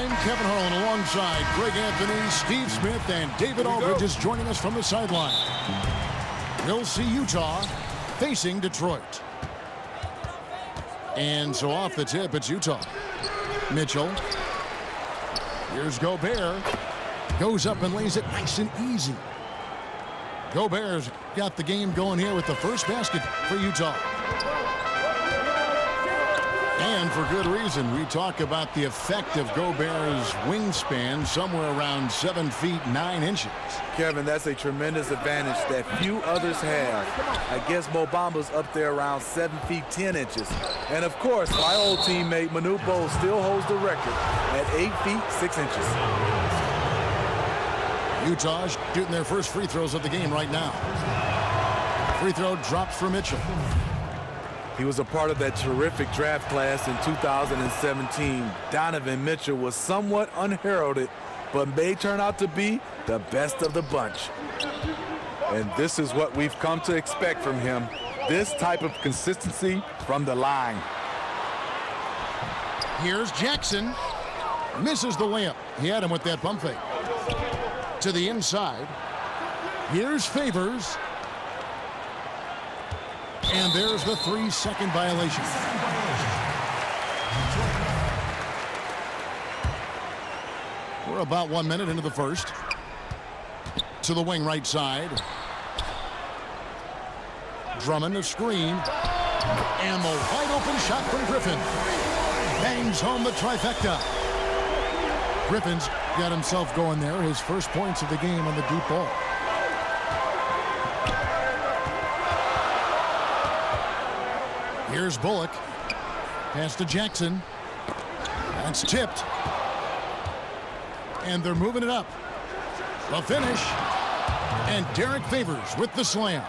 I'm Kevin Harlan alongside Greg Anthony, Steve Smith, and David Aldridge is joining us from the sideline. We'll see Utah facing Detroit. And so off the tip, it's Utah. Mitchell. Here's Gobert. Goes up and lays it nice and easy. Gobert's got the game going here with the first basket for Utah. And for good reason. We talk about the effect of Gobert's wingspan, somewhere around 7 feet 9 inches. Kevin, that's a tremendous advantage that few others have. I guess Mo Bamba's up there around 7 feet 10 inches. And of course, my old teammate Manute Bol still holds the record at 8 feet 6 inches. Utah shooting their first free throws of the game right now. Free throw drops for Mitchell. He was a part of that terrific draft class in 2017. Donovan Mitchell was somewhat unheralded, but may turn out to be the best of the bunch. And this is what we've come to expect from him. This type of consistency from the line. Here's Jackson. Misses the layup. He had him with that pump fake. To the inside. Here's Favors. And there's the 3-second violation. We're about 1 minute into the first. To the wing right side. Drummond a screen. And the wide open shot from Griffin. Bangs home the trifecta. Griffin's got himself going there. His first points of the game on the deep ball. Here's Bullock. Pass to Jackson. That's tipped. And they're moving it up. The finish. And Derek Favors with the slam.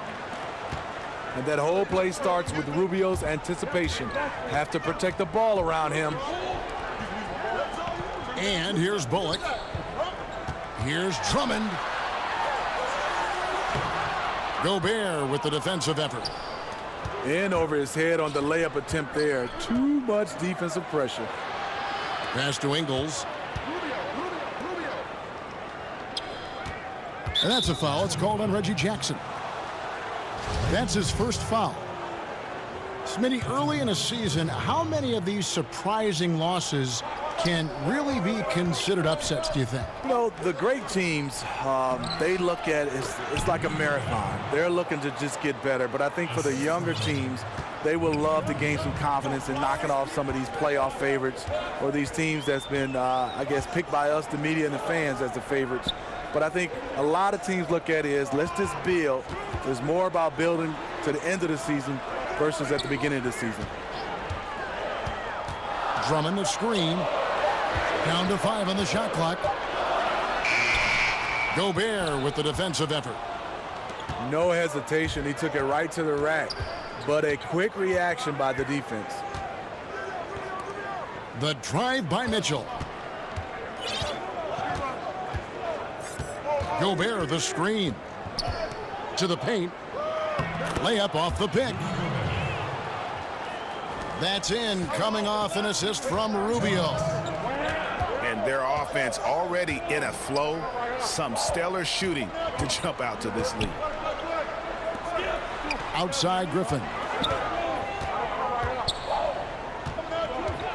And that whole play starts with Rubio's anticipation. Have to protect the ball around him. And here's Bullock. Here's Drummond. Gobert with the defensive effort. In over his head on the layup attempt there. Too much defensive pressure. Pass to Ingles. And that's a foul. It's called on Reggie Jackson. That's his first foul. Smitty, early in a season, how many of these surprising losses can really be considered upsets, do you think? You know, the great teams, they look at it, it's like a marathon. They're looking to just get better. But I think for the younger teams, they will love to gain some confidence in knocking off some of these playoff favorites or these teams that's been, I guess, picked by us, the media and the fans, as the favorites. But I think a lot of teams look at it as, let's just build. There's more about building to the end of the season versus at the beginning of the season. Drummond the screen. Down to 5 on the shot clock. Gobert with the defensive effort. No hesitation. He took it right to the rack. But a quick reaction by the defense. The drive by Mitchell. Gobert the screen. To the paint. Layup off the pick. That's in, coming off an assist from Rubio. And their offense already in a flow. Some stellar shooting to jump out to this lead. Outside Griffin.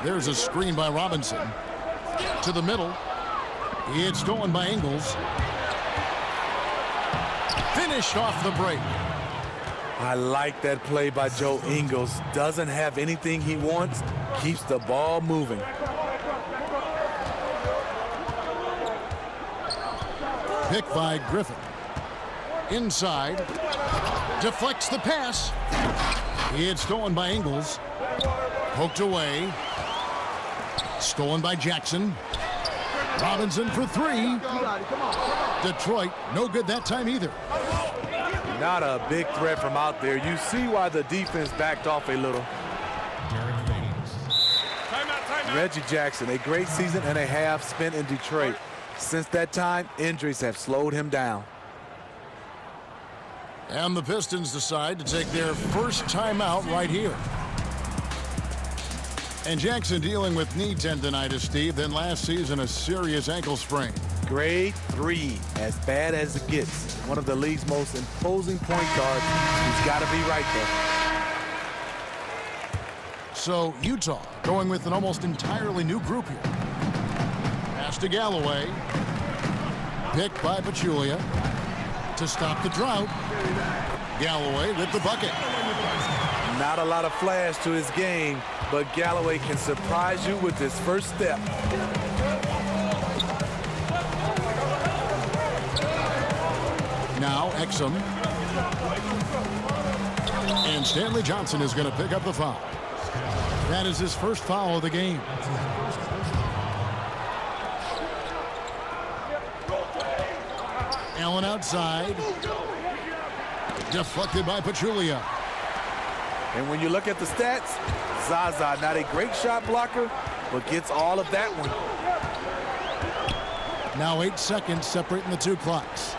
There's a screen by Robinson. To the middle. It's stolen by Ingles. Finished off the break. I like that play by J.Ingles. Doesn't have anything he wants. Keeps the ball moving. Pick by Griffin. Inside. Deflects the pass. It's stolen by Ingles. Poked away. Stolen by Jackson. Robinson for 3. Detroit, no good that time either. Not a big threat from out there. You see why the defense backed off a little. Reggie Jackson, a great season and a half spent in Detroit. Since that time, injuries have slowed him down. And the Pistons decide to take their first timeout right here. And Jackson dealing with knee tendonitis, Steve, then last season a serious ankle sprain. Grade 3, as bad as it gets. One of the league's most imposing point guards. He's got to be right there. So Utah going with an almost entirely new group here. Pass to Galloway. Picked by Pachulia to stop the drought. Galloway with the bucket. Not a lot of flash to his game, but Galloway can surprise you with his first step. Now Exum. And Stanley Johnson is going to pick up the foul. That is his first foul of the game. Allen outside. Deflected by Pachulia. And when you look at the stats, Zaza, not a great shot blocker, but gets all of that one. Now 8 seconds separating the two clocks.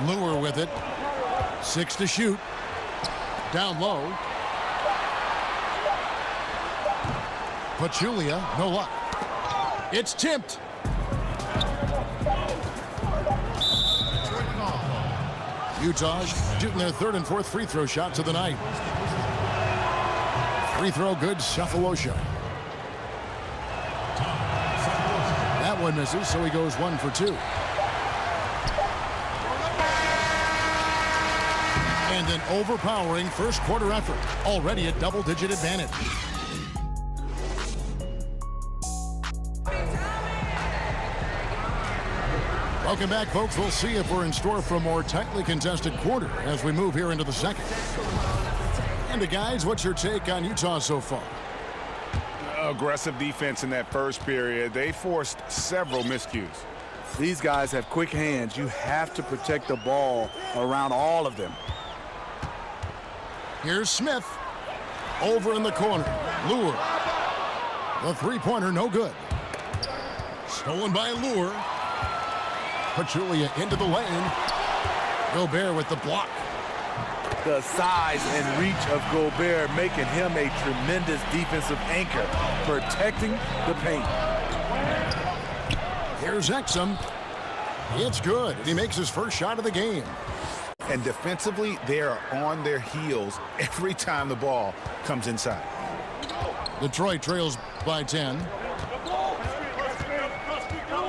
Lure with it. 6 to shoot. Down low. Pachulia, no luck. It's tipped. Utah shooting their 3rd and 4th free throw shots of the night. Free throw good, Cephalosha. That one misses, so he goes 1 for 2. And an overpowering first quarter effort. Already a double-digit advantage. Welcome back, folks. We'll see if we're in store for a more tightly contested quarter as we move here into the second. And guys, what's your take on Utah so far? Aggressive defense in that first period. They forced several miscues. These guys have quick hands. You have to protect the ball around all of them. Here's Smith. Over in the corner. Lure. The three-pointer, no good. Stolen by Lure. Pachulia into the lane. Gobert with the block. The size and reach of Gobert making him a tremendous defensive anchor, protecting the paint. Here's Exum. It's good. He makes his first shot of the game. And defensively, they are on their heels every time the ball comes inside. Detroit trails by 10.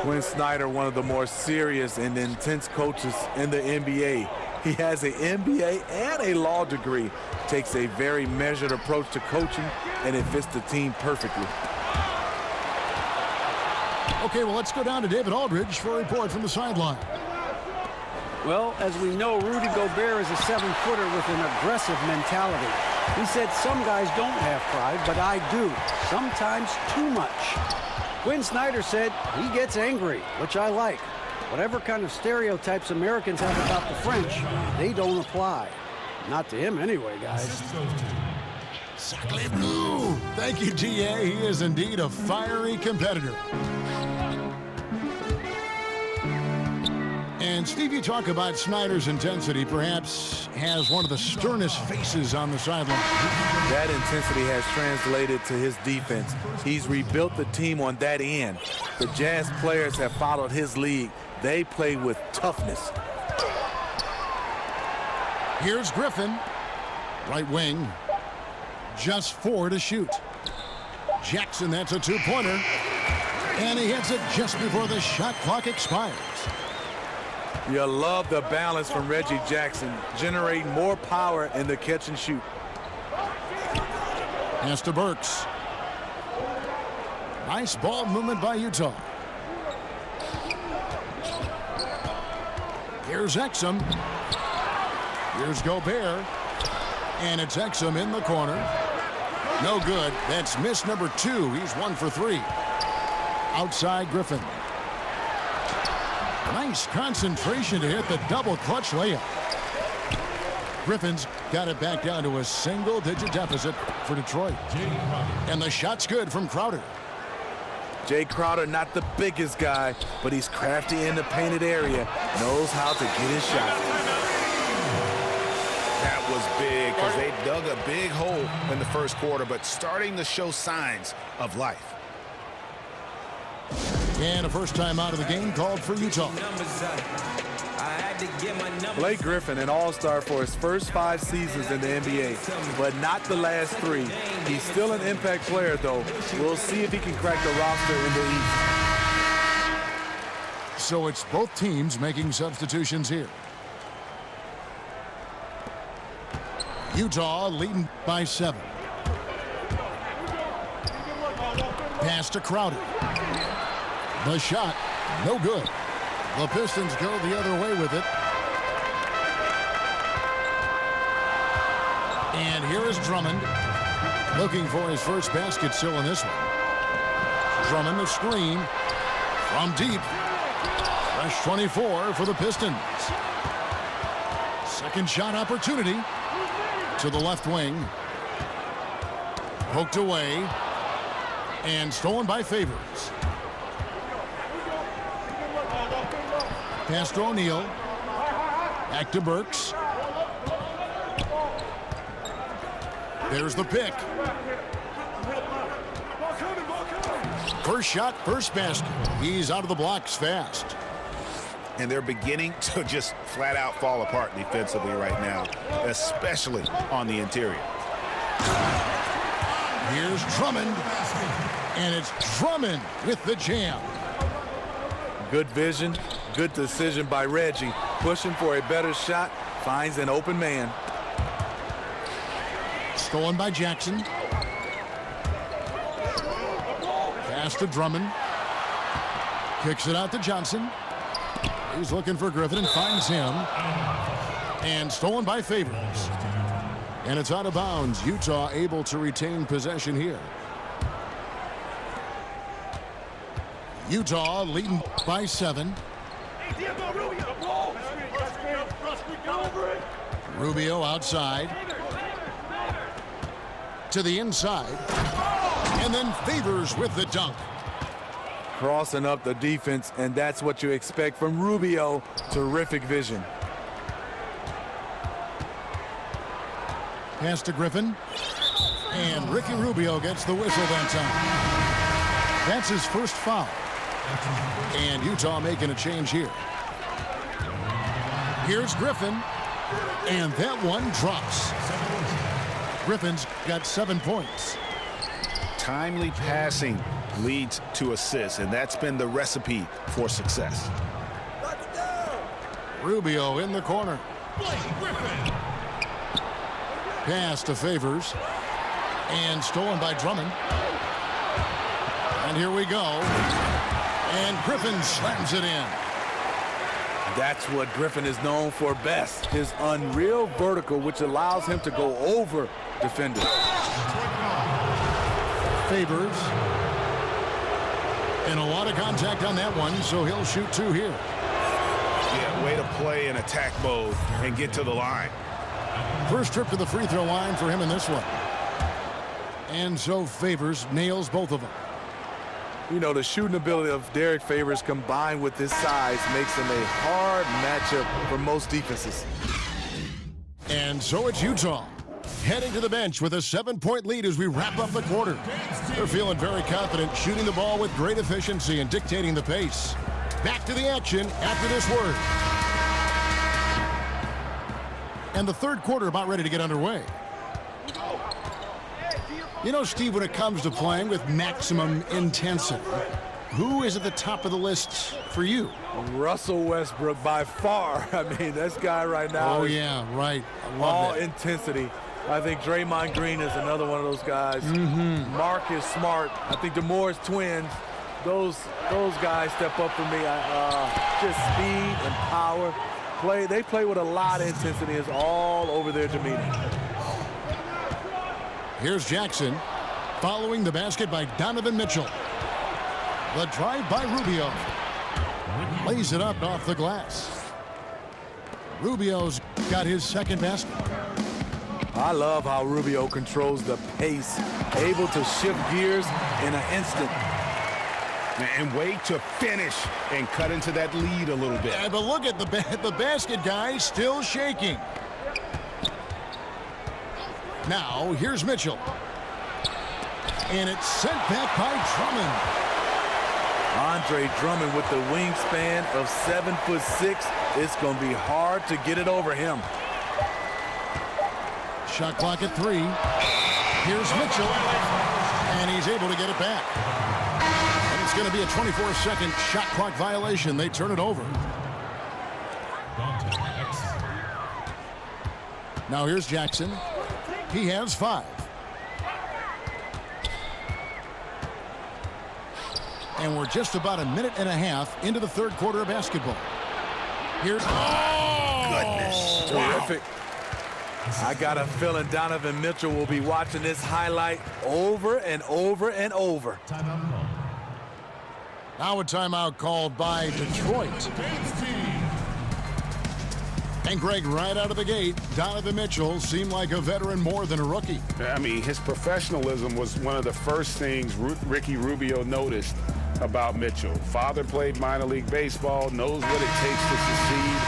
Quinn Snyder, one of the more serious and intense coaches in the NBA. He has an MBA and a law degree. Takes a very measured approach to coaching, and it fits the team perfectly. Okay, well, let's go down to David Aldridge for a report from the sideline. Well, as we know, Rudy Gobert is a 7-footer with an aggressive mentality. He said some guys don't have pride, but I do. Sometimes too much. Quinn Snyder said he gets angry, which I like. Whatever kind of stereotypes Americans have about the French, they don't apply. Not to him anyway, guys. Sacre bleu! Thank you, GA. He is indeed a fiery competitor. And Steve, you talk about Snyder's intensity, perhaps has one of the sternest faces on the sideline. That intensity has translated to his defense. He's rebuilt the team on that end. The Jazz players have followed his lead. They play with toughness. Here's Griffin, right wing, just 4 to shoot. Jackson, that's a 2-pointer, and he hits it just before the shot clock expires. You love the balance from Reggie Jackson, generating more power in the catch and shoot. Pass to Burks. Nice ball movement by Utah. Here's Exum. Here's Gobert. And it's Exum in the corner. No good. That's miss number 2. He's 1 for 3. Outside Griffin. Nice concentration to hit the double clutch layup. Griffin's got it back down to a single-digit deficit for Detroit. And the shot's good from Crowder. Jay Crowder, not the biggest guy, but he's crafty in the painted area, knows how to get his shot. That was big. because they dug a big hole in the first quarter, but starting to show signs of life. And a first time out of the game called for Utah. B.Griffin, an all-star for his first 5 seasons in the NBA, but not the last 3. He's still an impact player, though. We'll see if he can crack the roster in the East. So it's both teams making substitutions here. Utah leading by 7. Pass to Crowder. The shot, no good. The Pistons go the other way with it. And here is Drummond, looking for his first basket still in this one. Drummond, the screen from deep. Fresh 24 for the Pistons. Second shot opportunity to the left wing. Poked away and stolen by Favors. Pass to O'Neal. Back to Burks. There's the pick. First shot, first basket. He's out of the blocks fast. And they're beginning to just flat out fall apart defensively right now, especially on the interior. Here's Drummond. And it's Drummond with the jam. Good vision, good decision by Reggie. Pushing for a better shot, finds an open man. Stolen by Jackson. Pass to Drummond. Kicks it out to Johnson. He's looking for Griffin and finds him. And stolen by Favors. And it's out of bounds. Utah able to retain possession here. Utah leading by 7. Rubio outside. To the inside. And then Favors with the dunk. Crossing up the defense, and that's what you expect from Rubio. Terrific vision. Pass to Griffin. And Ricky Rubio gets the whistle that time. That's his first foul. And Utah making a change here. Here's Griffin. And that one drops. Griffin's got 7 points. Timely passing leads to assists, and that's been the recipe for success. Rubio in the corner. Pass to Favors. And stolen by Drummond. And here we go. And Griffin slams it in. That's what Griffin is known for best. His unreal vertical, which allows him to go over defenders. Favors. And a lot of contact on that one, so he'll shoot 2 here. Yeah, way to play in attack mode and get to the line. First trip to the free throw line for him in this one. And so Favors nails both of them. You know, the shooting ability of Derek Favors combined with his size makes him a hard matchup for most defenses. And so it's Utah heading to the bench with a 7-point lead as we wrap up the quarter. They're feeling very confident, shooting the ball with great efficiency and dictating the pace. Back to the action after this word. And the third quarter about ready to get underway. You know, Steve, when it comes to playing with maximum intensity, who is at the top of the list for you? Russell Westbrook by far. I mean, this guy right now. Oh, yeah, right. I love all that. intensity. I think Draymond Green is another one of those guys. Marcus Smart. I think the Morris twins, those guys step up for me. Just speed and power. They play with a lot of intensity. It's all over their demeanor. Here's Jackson following the basket by Donovan Mitchell. The drive by Rubio. Lays it up off the glass. Rubio's got his second basket. I love how Rubio controls the pace, able to shift gears in an instant. And wait to finish and cut into that lead a little bit. Yeah, but look at the basket guy still shaking. Now, here's Mitchell. And it's sent back by Drummond. Drummond with the wingspan of 7'6". It's going to be hard to get it over him. Shot clock at 3. Here's Mitchell. And he's able to get it back. And it's going to be a 24-second shot clock violation. They turn it over. Now here's Jackson. He has 5. And we're just about a minute and a half into the third quarter of basketball. Here's... Oh! Goodness. Terrific. I got a feeling Donovan Mitchell will be watching this highlight over and over and over. Now a timeout called by Detroit. And Greg, right out of the gate, Donovan Mitchell seemed like a veteran more than a rookie. I mean, his professionalism was one of the first things Ricky Rubio noticed about Mitchell. Father played minor league baseball, knows what it takes to succeed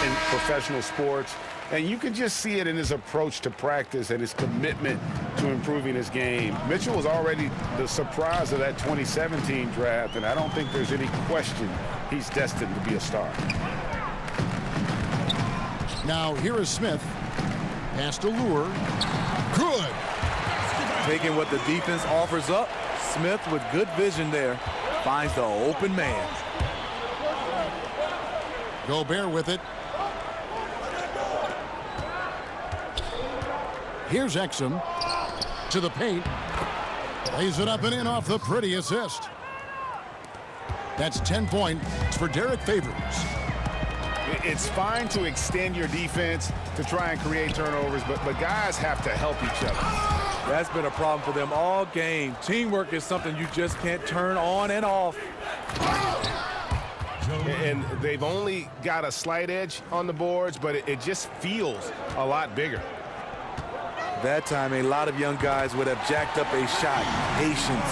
in professional sports. And you can just see it in his approach to practice and his commitment to improving his game. Mitchell was already the surprise of that 2017 draft, and I don't think there's any question he's destined to be a star. Now here is Smith. Pass to Lure. Good. Taking what the defense offers up, Smith with good vision there finds the open man. Gobert with it. Here's Exum to the paint. Lays it up and in off the pretty assist. That's 10 points for D.Favors. It's fine to extend your defense to try and create turnovers, but guys have to help each other. That's been a problem for them all game. Teamwork is something you just can't turn on and off. And they've only got a slight edge on the boards, but it just feels a lot bigger. That time, a lot of young guys would have jacked up a shot. Patience.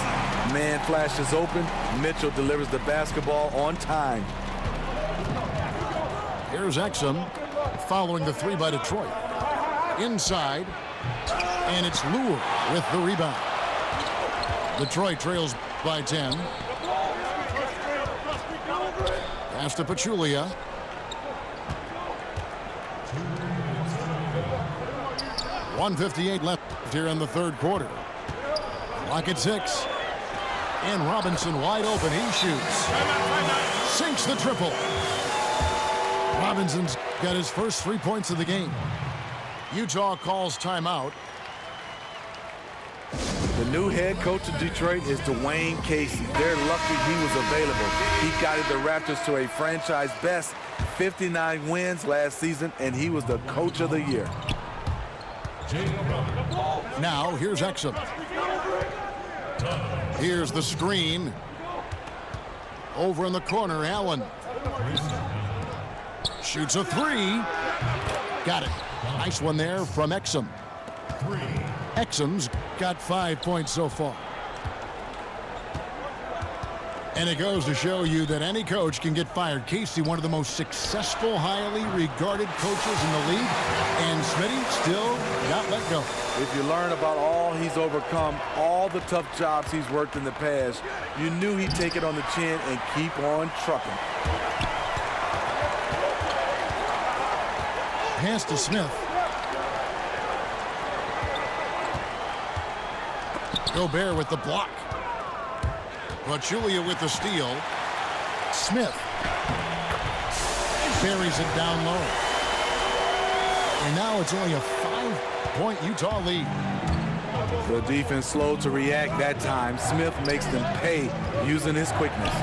Man flashes open. Mitchell delivers the basketball on time. Here's Exum following the 3 by Detroit. Inside. And it's Lure with the rebound. Detroit trails by 10. Pass to Pachulia. .158 left here in the third quarter. Clock at 6. And Robinson wide open. He shoots. Sinks the triple. Robinson's got his first 3 points of the game. Utah calls timeout. The new head coach of Detroit is Dwayne Casey. They're lucky he was available. He guided the Raptors to a franchise best 59 wins last season, and he was the coach of the year. Now here's Exum. Here's the screen. Over in the corner, Allen. Shoots a 3. Got it. Nice one there from Exum. Exum's got 5 points so far. And it goes to show you that any coach can get fired. Casey, one of the most successful, highly regarded coaches in the league. And Smitty still not let go. If you learn about all he's overcome, all the tough jobs he's worked in the past, you knew he'd take it on the chin and keep on trucking. Pass to Smith. Gobert with the block. Pachulia with the steal. Smith buries it down low. And now it's only a 5-point Utah lead. The defense slow to react that time. Smith makes them pay using his quickness.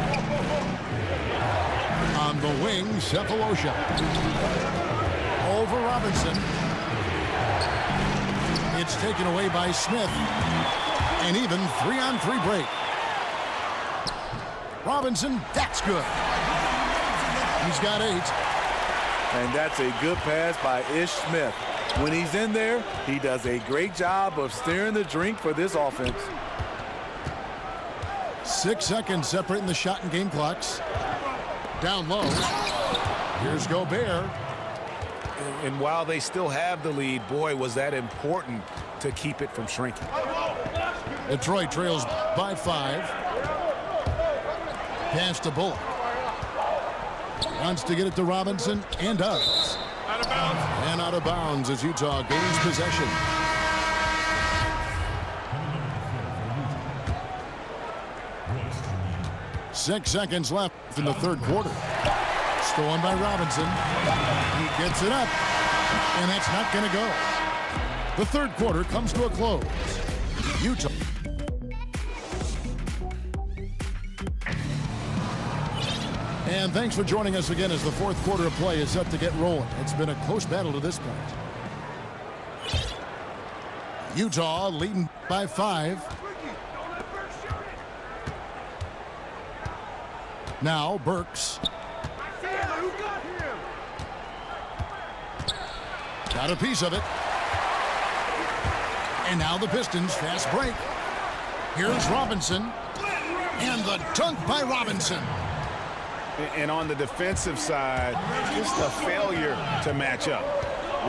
On the wing, Cephalosha. Over Robinson. It's taken away by Smith. And even 3-on-3 break. Robinson, that's good. He's got 8. And that's a good pass by Ish Smith. When he's in there, he does a great job of steering the drink for this offense. 6 seconds separating the shot and game clocks. Down low. Here's Gobert. And while they still have the lead, boy, was that important to keep it from shrinking. Detroit trails by 5. Pass to Bullock. Wants to get it to Robinson, and does. Out of bounds. And out of bounds as Utah gains possession. Six seconds left in the third quarter. Stolen by Robinson. He gets it up, and that's not going to go. The third quarter comes to a close. Utah. And thanks for joining us again as the fourth quarter of play is set to get rolling. It's been a close battle to this point. Utah leading by 5. Now Burks. Got a piece of it. And now the Pistons fast break. Here's Robinson. And the dunk by Robinson. And on the defensive side, just a failure to match up.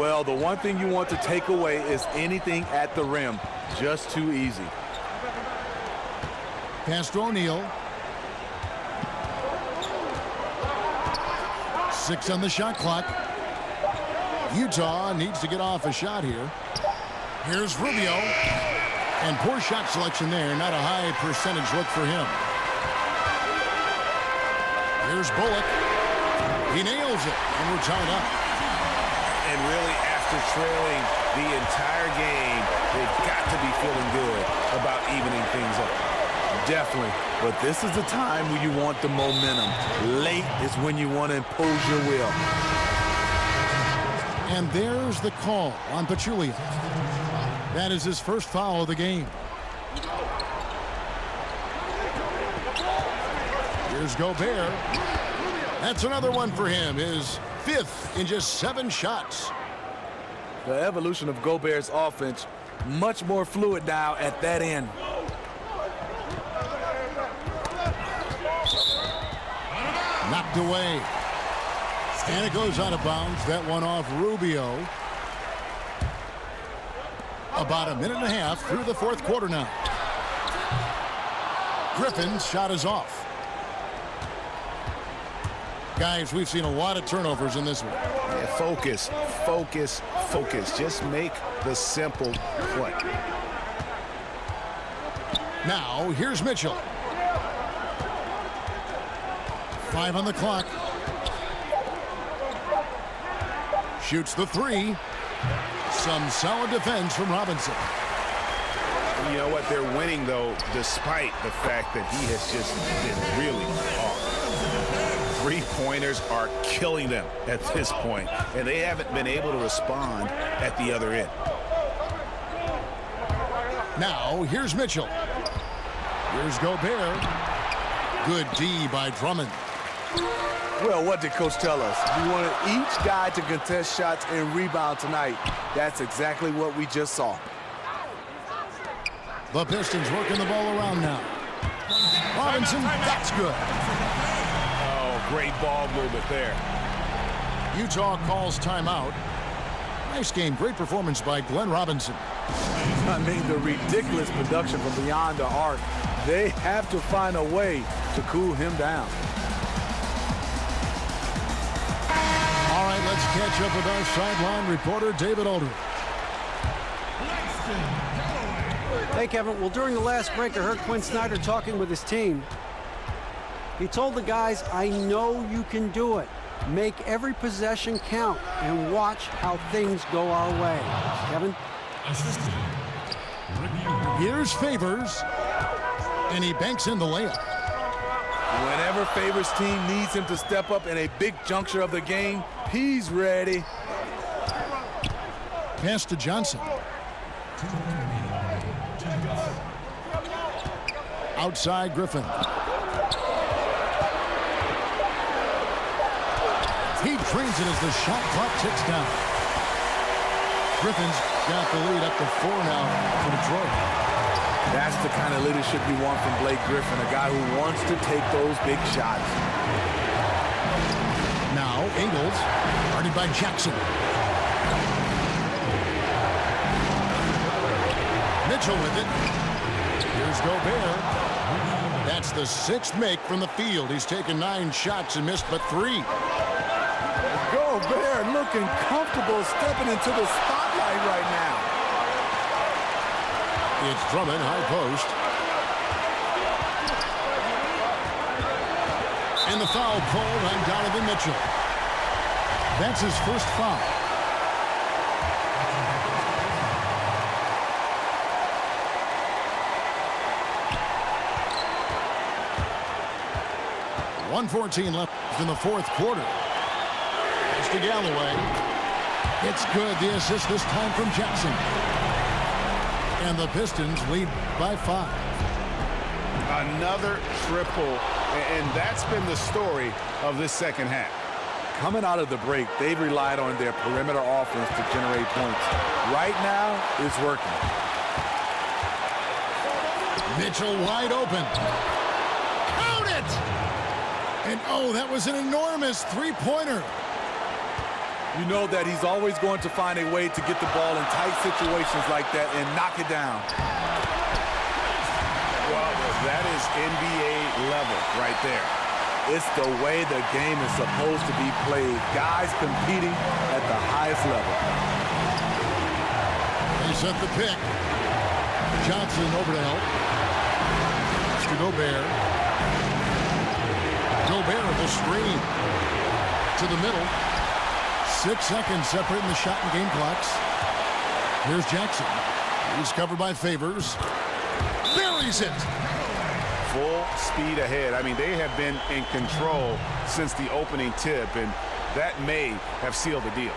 Well, the one thing you want to take away is anything at the rim. Just too easy. Pass to O'Neal. 6 on the shot clock. Utah needs to get off a shot here. Here's Rubio. And poor shot selection there. Not a high percentage look for him. Here's Bullock. He nails it, and we're tied up. And really, after trailing the entire game, they've got to be feeling good about evening things up. Definitely. But this is the time when you want the momentum. Late is when you want to impose your will. And there's the call on Pachulia. That is his first foul of the game. Here's Gobert. That's another one for him. His 5th in just 7 shots. The evolution of Gobert's offense, much more fluid now at that end. Knocked away. And it goes out of bounds. That one off Rubio. About a minute and a half through the fourth quarter now. Griffin's shot is off. Guys, we've seen a lot of turnovers in this one. Yeah, focus, focus, focus. Just make the simple play. Now, here's Mitchell. 5 on the clock. Shoots the 3. Some solid defense from Robinson. You know what? They're winning, though, despite the fact that he has just been really hard. Three-pointers are killing them at this point, and they haven't been able to respond at the other end. Now, here's Mitchell. Here's Gobert. Good D by Drummond. Well, what did Coach tell us? We wanted each guy to contest shots and rebound tonight. That's exactly what we just saw. The Pistons working the ball around now. Robinson, that's good. Great ball movement there. Utah calls timeout. Nice game. Great performance by Glenn Robinson. I mean, the ridiculous production from beyond the arc. They have to find a way to cool him down. All right, let's catch up with our sideline reporter, David Aldridge. Hey, Kevin. Well, during the last break, I heard Quinn Snyder talking with his team. He told the guys, I know you can do it. Make every possession count and watch how things go our way. Kevin? Here's Favors, and he banks in the layup. Whenever Favors' team needs him to step up in a big juncture of the game, he's ready. Pass to Johnson. Outside Griffin. He drains it as the shot clock ticks down. Griffin's got the lead up to 4 now for Detroit. That's the kind of leadership you want from Blake Griffin, a guy who wants to take those big shots. Now Ingles, guarded by Jackson. Mitchell with it. Here's Gobert. That's the 6th make from the field. He's taken 9 shots and missed but 3. Gobert looking comfortable stepping into the spotlight right now. It's Drummond, high post. And the foul called on Donovan Mitchell. That's his first foul. .114 left in the 4th quarter. Pass to Galloway. It's good. The assist this time from Jackson. And the Pistons lead by 5. Another triple, and that's been the story of this second half. Coming out of the break, they've relied on their perimeter offense to generate points. Right now, it's working. Mitchell wide open. Count it! And oh, that was an enormous 3-pointer. You know that he's always going to find a way to get the ball in tight situations like that and knock it down. Well, that is NBA level right there. It's the way the game is supposed to be played. Guys competing at the highest level. They set the pick. Johnson over to help. It's to Gobert. Gobert with the screen. To the middle. 6 seconds separating the shot and game clocks. Here's Jackson. He's covered by Favors. Buries it. Full speed ahead. I mean, they have been in control since the opening tip, and that may have sealed the deal.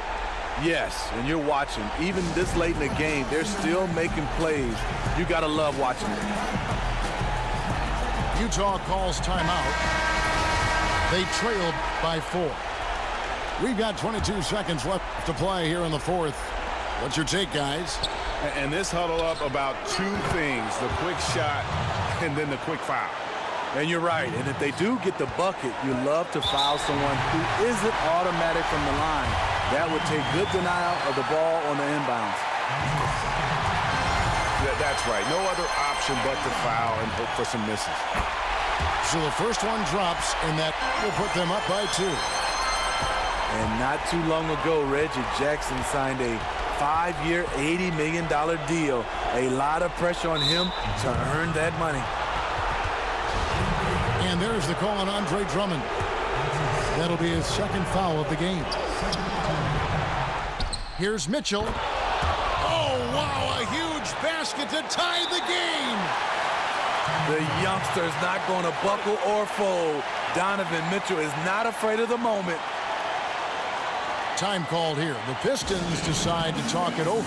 Yes, and you're watching. Even this late in the game, they're still making plays. You got to love watching it. Utah calls timeout. They trailed by 4. We've got 22 seconds left to play here in the 4th. What's your take, guys? And this huddle up about 2 things, the quick shot and then the quick foul. And you're right. And if they do get the bucket, you love to foul someone who isn't automatic from the line. That would take good denial of the ball on the inbounds. That's right. No other option but to foul and hope for some misses. So the first one drops, and that will put them up by 2. And not too long ago, Reggie Jackson signed a 5-year, $80 million deal. A lot of pressure on him to earn that money. And there's the call on R.Drummond. That'll be his 2nd foul of the game. Here's Mitchell. Oh, wow, a huge basket to tie the game. The youngster's not going to buckle or fold. Donovan Mitchell is not afraid of the moment. Time called here. The Pistons decide to talk it over.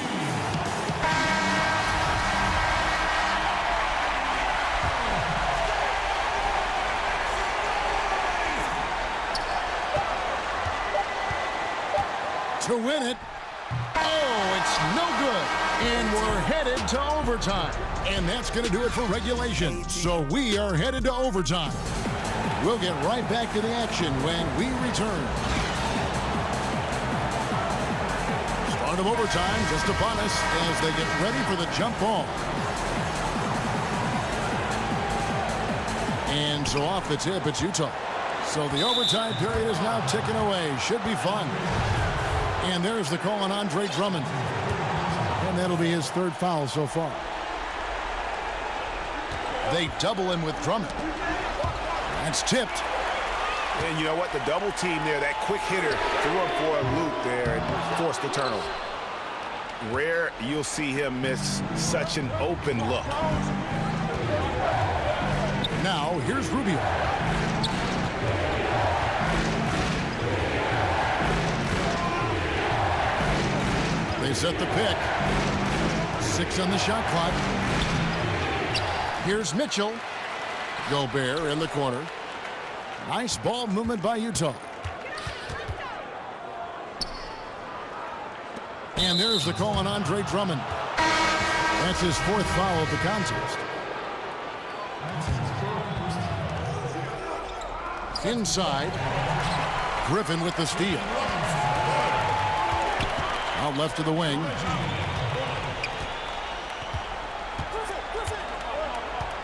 To win it. Oh, it's no good. And we're headed to overtime. And that's going to do it for regulation. So we are headed to overtime. We'll get right back to the action when we return. Start of overtime just upon us as they get ready for the jump ball. And so off the tip, it's Utah. So the overtime period is now ticking away. Should be fun. And there's the call on R.Drummond. And that'll be his 3rd foul so far. They double him with Drummond. That's tipped. And you know what? The double team there, that quick hitter threw him for a loop there and forced the turnover. Rare you'll see him miss such an open look. Now, here's Rubio. They set the pick. 6 on the shot clock. Here's Mitchell. Gobert in the corner. Nice ball movement by Utah. And there's the call on R.Drummond. That's his 4th foul of the contest. Inside. Griffin with the steal. Out left to the wing.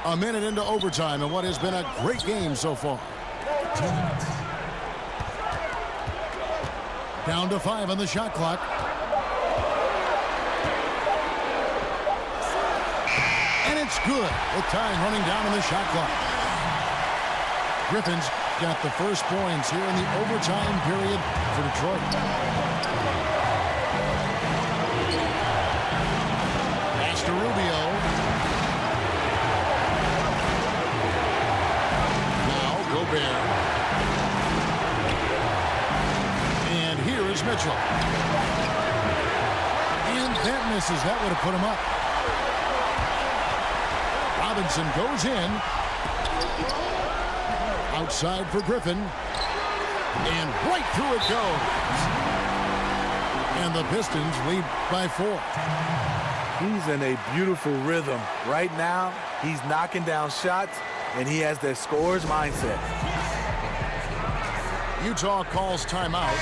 A minute into overtime in what has been a great game so far. Down to 5 on the shot clock. And it's good with time running down on the shot clock. Griffin's got the first points here in the overtime period for Detroit. Pass to Rubio. Now Gobert. And here is Mitchell. And that misses. That would have put him up. Robinson goes in. Outside for Griffin. And right through it goes. And the Pistons lead by 4. He's in a beautiful rhythm. Right now, he's knocking down shots, and he has that scorer's mindset. Utah calls timeout.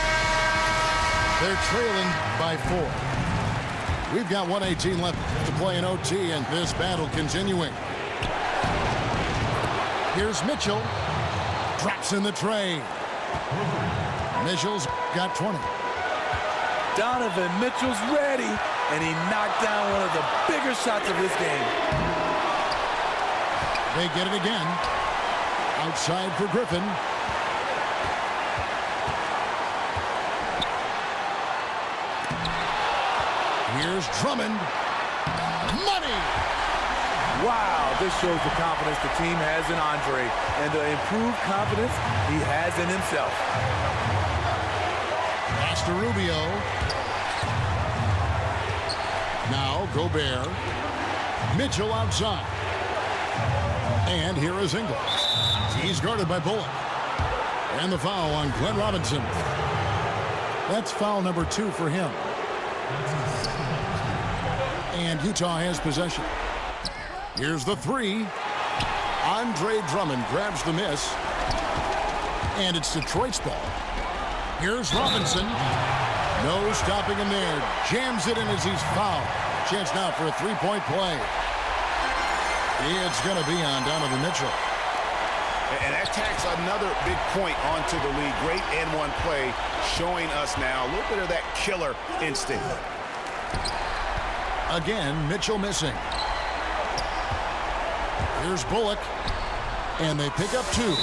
They're trailing by 4. We've got 1:18 left to play in OT, and this battle continuing. Here's Mitchell. Drops in the tray. Mitchell's got 20. Donovan Mitchell's ready, and he knocked down one of the bigger shots of this game. They get it again. Outside for Griffin. Here's Drummond. Money! Wow, this shows the confidence the team has in Andre and the improved confidence he has in himself. Pass to Rubio. Now Gobert. Mitchell outside. And here is Ingles. He's guarded by Bullock. And the foul on Glenn Robinson. That's foul number 2 for him. And Utah has possession. Here's the 3. A.Drummond grabs the miss. And it's Detroit's ball. Here's Robinson. No stopping him there. Jams it in as he's fouled. Chance now for a 3-point play. It's going to be on Donovan Mitchell. And that tacks another big point onto the league. Great and-one play showing us now a little bit of that killer instinct. Again, Mitchell missing. Here's Bullock. And they pick up 2.